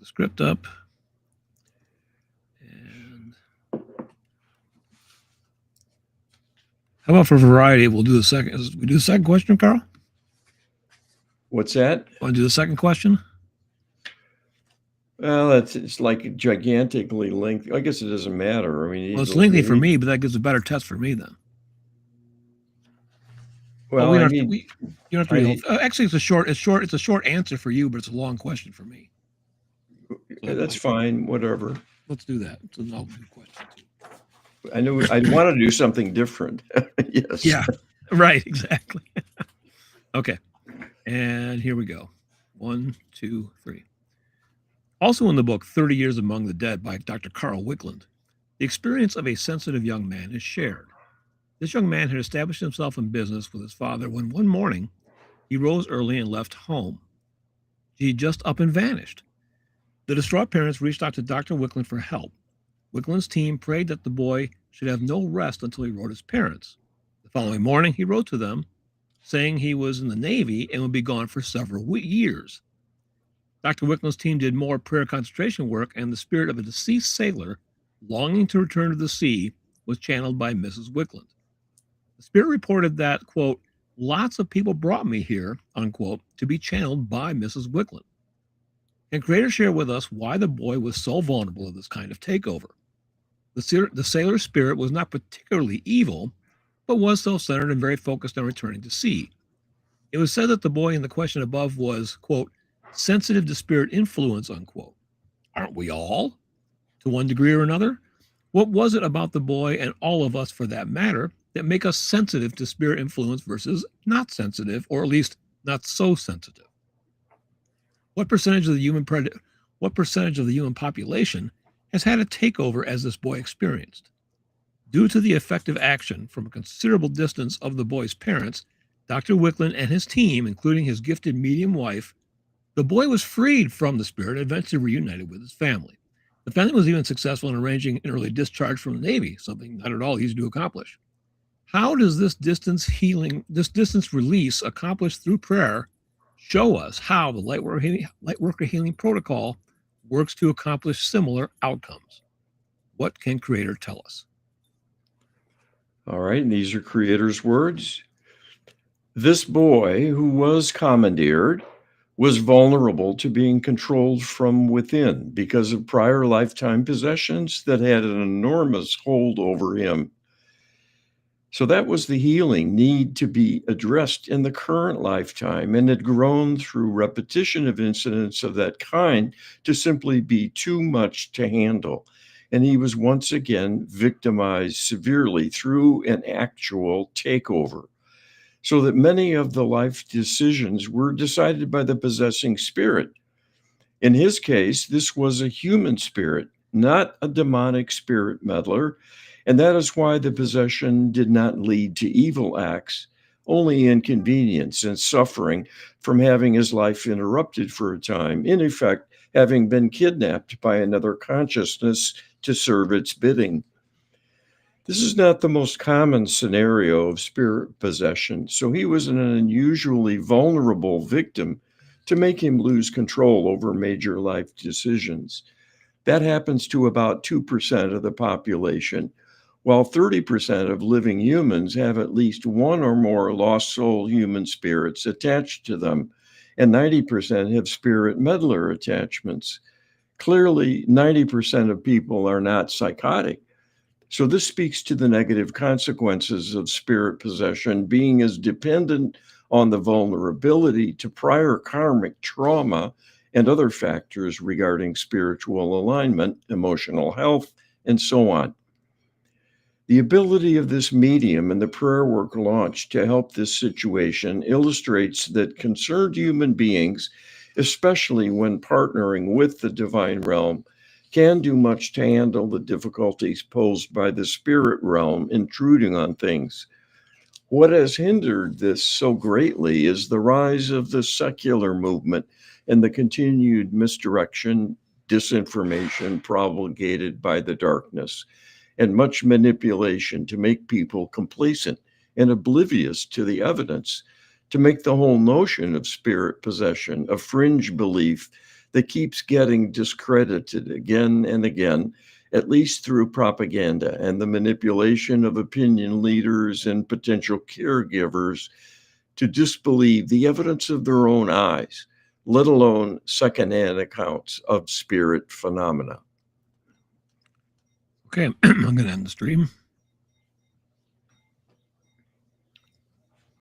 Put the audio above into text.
the script up. And how about for variety, we'll do the second. We do the second question, Carl? What's that? Want to do the second question? Well, it's like gigantically lengthy. I guess it doesn't matter. I mean, Well, it's lengthy for me, but that gives a better test for me then. Well, we don't have to, you don't have to read the whole, actually, it's a short answer for you, but it's a long question for me. So that's fine. Whatever. Let's do that. It's a good question too. I know I want to do something different. Yes. Yeah. Right. Exactly. Okay. And here we go. 1, 2, 3. Also in the book, 30 Years Among the Dead by Dr. Carl Wickland, the experience of a sensitive young man is shared. This young man had established himself in business with his father when one morning he rose early and left home. He just up and vanished. The distraught parents reached out to Dr. Wickland for help. Wickland's team prayed that the boy should have no rest until he wrote his parents. The following morning, he wrote to them, saying he was in the Navy and would be gone for several years. Dr. Wickland's team did more prayer concentration work, and the spirit of a deceased sailor longing to return to the sea was channeled by Mrs. Wickland. The spirit reported that, quote, lots of people brought me here, unquote, to be channeled by Mrs. Wickland. Can Creator share with us why the boy was so vulnerable to this kind of takeover? The sailor's spirit was not particularly evil, but was self-centered and very focused on returning to sea. It was said that the boy in the question above was, quote, sensitive to spirit influence, unquote. Aren't we all, to one degree or another? What was it about the boy, and all of us for that matter, that make us sensitive to spirit influence versus not sensitive, or at least not so sensitive? What percentage of the human population has had a takeover as this boy experienced? Due to the effective action from a considerable distance of the boy's parents, Dr. Wickland and his team, including his gifted medium wife, the boy was freed from the spirit and eventually reunited with his family. The family was even successful in arranging an early discharge from the Navy, something not at all easy to accomplish. How does this distance release accomplished through prayer show us how the Lightworker Healing Protocol works to accomplish similar outcomes? What can Creator tell us? All right, and these are Creator's words. This boy, who was commandeered, was vulnerable to being controlled from within because of prior lifetime possessions that had an enormous hold over him. So that was the healing need to be addressed in the current lifetime, and had grown through repetition of incidents of that kind to simply be too much to handle. And he was once again victimized severely through an actual takeover, so that many of the life decisions were decided by the possessing spirit. In his case, this was a human spirit, not a demonic spirit meddler, and that is why the possession did not lead to evil acts, only inconvenience and suffering from having his life interrupted for a time, in effect, having been kidnapped by another consciousness to serve its bidding. This is not the most common scenario of spirit possession, so he was an unusually vulnerable victim to make him lose control over major life decisions. That happens to about 2% of the population, while 30% of living humans have at least one or more lost soul human spirits attached to them, and 90% have spirit meddler attachments. Clearly, 90% of people are not psychotic. So this speaks to the negative consequences of spirit possession being as dependent on the vulnerability to prior karmic trauma and other factors regarding spiritual alignment, emotional health, and so on. The ability of this medium and the prayer work launched to help this situation illustrates that concerned human beings, especially when partnering with the divine realm, can do much to handle the difficulties posed by the spirit realm intruding on things. What has hindered this so greatly is the rise of the secular movement and the continued misdirection, disinformation propagated by the darkness, and much manipulation to make people complacent and oblivious to the evidence, to make the whole notion of spirit possession a fringe belief that keeps getting discredited again and again, at least through propaganda and the manipulation of opinion leaders and potential caregivers to disbelieve the evidence of their own eyes, let alone secondhand accounts of spirit phenomena. Okay, I'm going to end the stream.